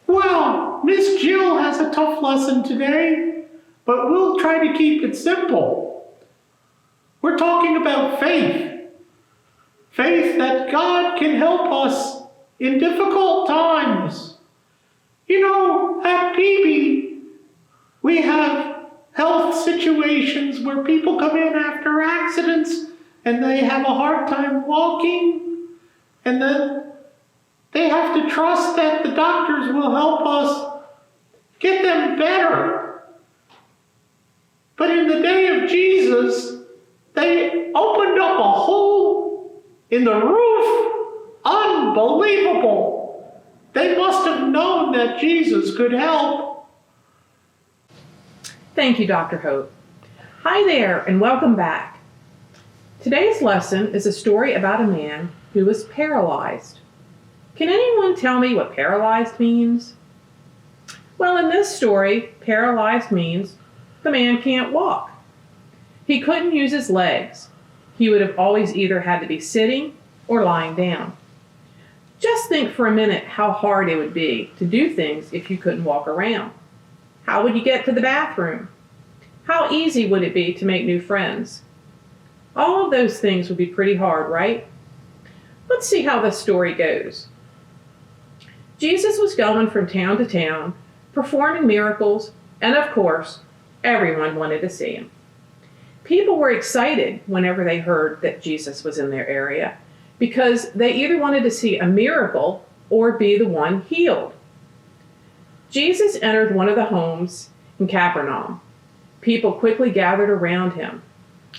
Well, Miss Jill has a tough lesson today, but we'll try to keep it simple. We're talking about faith. Faith that God can help us in difficult times. You know, at PB, we have health situations where people come in after accidents and they have a hard time walking, and then they have to trust that the doctors will help us get them better. But in the day of Jesus, they opened up a hole in the roof. Unbelievable. They must have known that Jesus could help. Thank you, Dr. Hope. Hi there, and welcome back. Today's lesson is a story about a man who was paralyzed. Can anyone tell me what paralyzed means? Well, in this story, paralyzed means the man can't walk. He couldn't use his legs. He would have always either had to be sitting or lying down. Just think for a minute how hard it would be to do things if you couldn't walk around. How would you get to the bathroom? How easy would it be to make new friends? All of those things would be pretty hard, right? Let's see how this story goes. Jesus was going from town to town, performing miracles, and of course, everyone wanted to see him. People were excited whenever they heard that Jesus was in their area because they either wanted to see a miracle or be the one healed. Jesus entered one of the homes in Capernaum. People quickly gathered around him.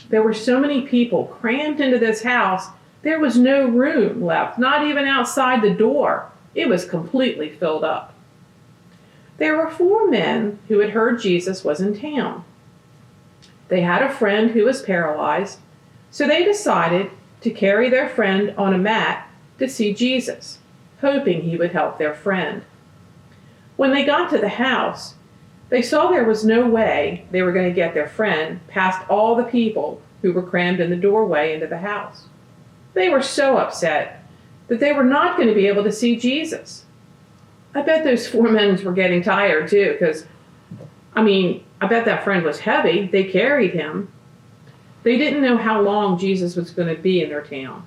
There were so many people crammed into this house, there was no room left, not even outside the door. It was completely filled up. There were 4 men who had heard Jesus was in town. They had a friend who was paralyzed, so they decided to carry their friend on a mat to see Jesus, hoping he would help their friend. When they got to the house, they saw there was no way they were going to get their friend past all the people who were crammed in the doorway into the house. They were so upset that they were not going to be able to see Jesus. I bet those 4 men were getting tired too, because, I bet that friend was heavy. They carried him. They didn't know how long Jesus was going to be in their town,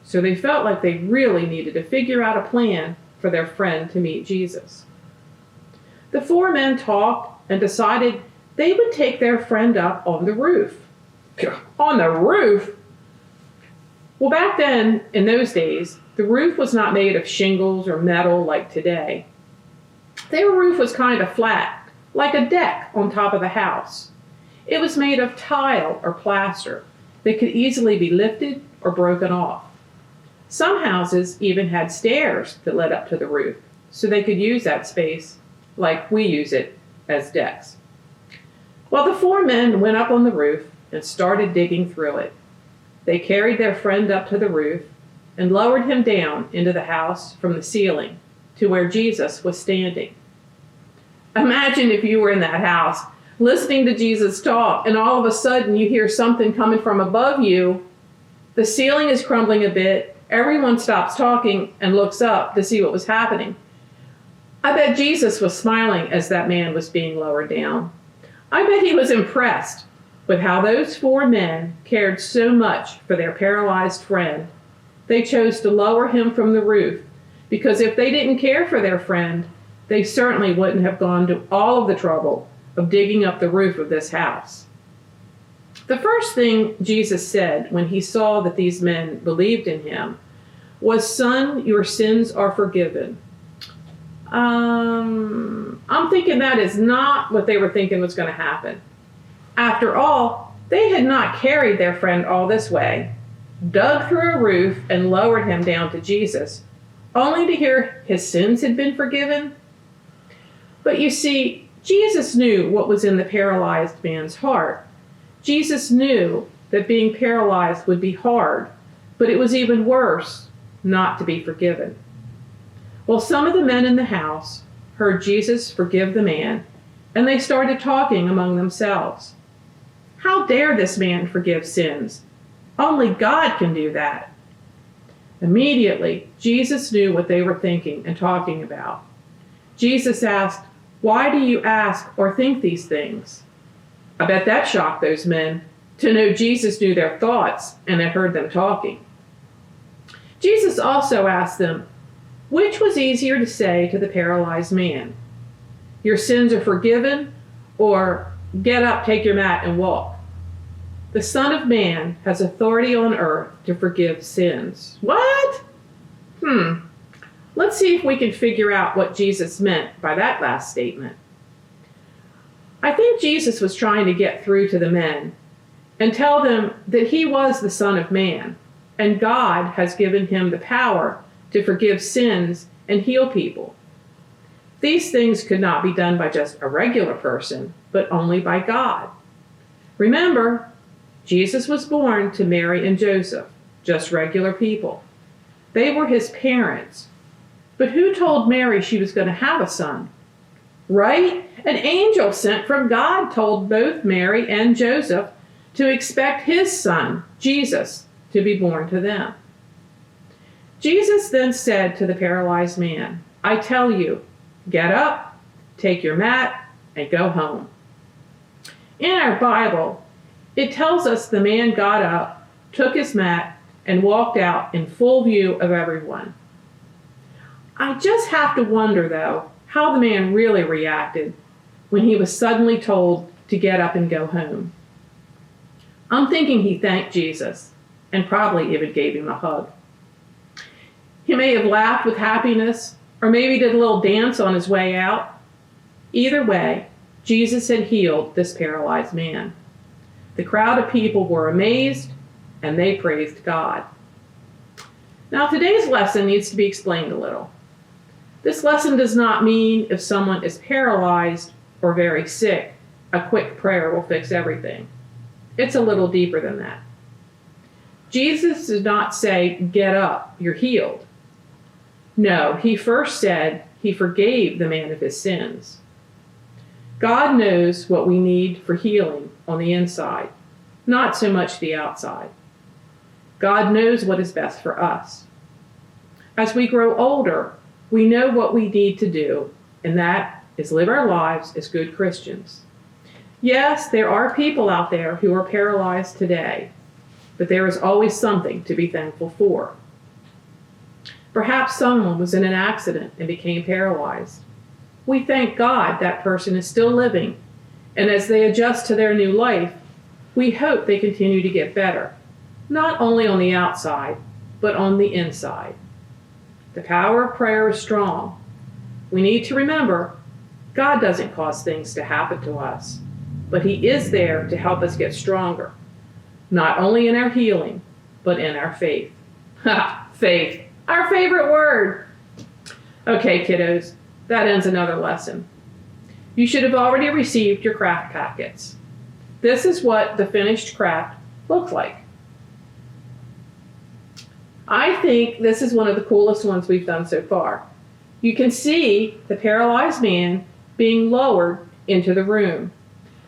so they felt like they really needed to figure out a plan for their friend to meet Jesus. The 4 men talked and decided they would take their friend up on the roof. On the roof? Well, back then, in those days, the roof was not made of shingles or metal like today. Their roof was kind of flat, like a deck on top of the house. It was made of tile or plaster that could easily be lifted or broken off. Some houses even had stairs that led up to the roof, so they could use that space like we use it as decks. Well, the 4 men went up on the roof and started digging through it. They carried their friend up to the roof and lowered him down into the house from the ceiling to where Jesus was standing. Imagine if you were in that house listening to Jesus talk, and all of a sudden you hear something coming from above you. The ceiling is crumbling a bit. Everyone stops talking and looks up to see what was happening. I bet Jesus was smiling as that man was being lowered down. I bet he was impressed with how those 4 men cared so much for their paralyzed friend. They chose to lower him from the roof because if they didn't care for their friend, they certainly wouldn't have gone to all of the trouble of digging up the roof of this house. The first thing Jesus said when he saw that these men believed in him was, "Son, your sins are forgiven." I'm thinking that is not what they were thinking was going to happen. After all, they had not carried their friend all this way, dug through a roof and lowered him down to Jesus, only to hear his sins had been forgiven. But you see, Jesus knew what was in the paralyzed man's heart. Jesus knew that being paralyzed would be hard, but it was even worse not to be forgiven. Well, some of the men in the house heard Jesus forgive the man, and they started talking among themselves. How dare this man forgive sins? Only God can do that. Immediately, Jesus knew what they were thinking and talking about. Jesus asked, "Why do you ask or think these things?" I bet that shocked those men to know Jesus knew their thoughts and had heard them talking. Jesus also asked them, which was easier to say to the paralyzed man? "Your sins are forgiven," or "Get up, take your mat, and walk"? The Son of Man has authority on earth to forgive sins. What? Let's see if we can figure out what Jesus meant by that last statement. I think Jesus was trying to get through to the men and tell them that he was the Son of Man, and God has given him the power to forgive sins and heal people. These things could not be done by just a regular person, but only by God. Remember, Jesus was born to Mary and Joseph, just regular people. They were his parents. But who told Mary she was going to have a son? Right? An angel sent from God told both Mary and Joseph to expect his son, Jesus, to be born to them. Jesus then said to the paralyzed man, "I tell you, get up, take your mat, and go home." In our Bible, it tells us the man got up, took his mat, and walked out in full view of everyone. I just have to wonder, though, how the man really reacted when he was suddenly told to get up and go home. I'm thinking he thanked Jesus and probably even gave him a hug. He may have laughed with happiness, or maybe did a little dance on his way out. Either way, Jesus had healed this paralyzed man. The crowd of people were amazed, and they praised God. Now, today's lesson needs to be explained a little. This lesson does not mean if someone is paralyzed or very sick, a quick prayer will fix everything. It's a little deeper than that. Jesus did not say, "Get up, you're healed." No, he first said he forgave the man of his sins. God knows what we need for healing on the inside, not so much the outside. God knows what is best for us. As we grow older, we know what we need to do, and that is live our lives as good Christians. Yes, there are people out there who are paralyzed today, but there is always something to be thankful for. Perhaps someone was in an accident and became paralyzed. We thank God that person is still living, and as they adjust to their new life, we hope they continue to get better, not only on the outside, but on the inside. The power of prayer is strong. We need to remember, God doesn't cause things to happen to us, but he is there to help us get stronger, not only in our healing, but in our faith. Faith, our favorite word. Okay, kiddos, that ends another lesson. You should have already received your craft packets. This is what the finished craft looks like. I think this is one of the coolest ones we've done so far. You can see the paralyzed man being lowered into the room.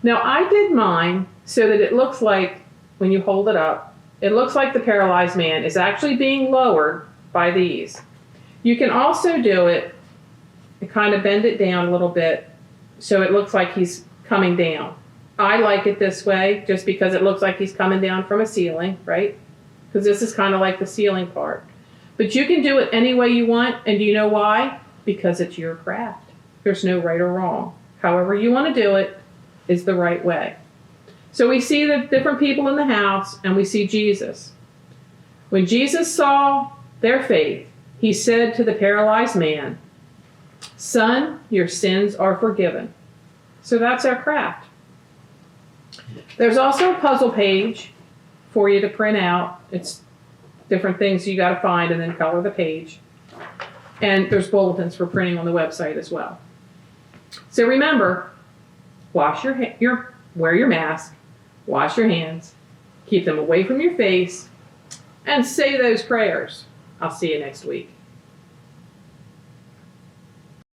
Now, I did mine so that it looks like, when you hold it up, it looks like the paralyzed man is actually being lowered by these. You can also do it and kind of bend it down a little bit so it looks like he's coming down. I like it this way just because it looks like he's coming down from a ceiling, right? Because this is kind of like the ceiling part. But you can do it any way you want, and do you know why? Because it's your craft. There's no right or wrong. However you want to do it is the right way. So we see the different people in the house, and we see Jesus. When Jesus saw their faith, he said to the paralyzed man, "Son, your sins are forgiven." So that's our craft. There's also a puzzle page for you to print out. It's different things you got to find and then color the page. And there's bulletins for printing on the website as well. So remember, wear your mask, wash your hands, keep them away from your face, and say those prayers. I'll see you next week.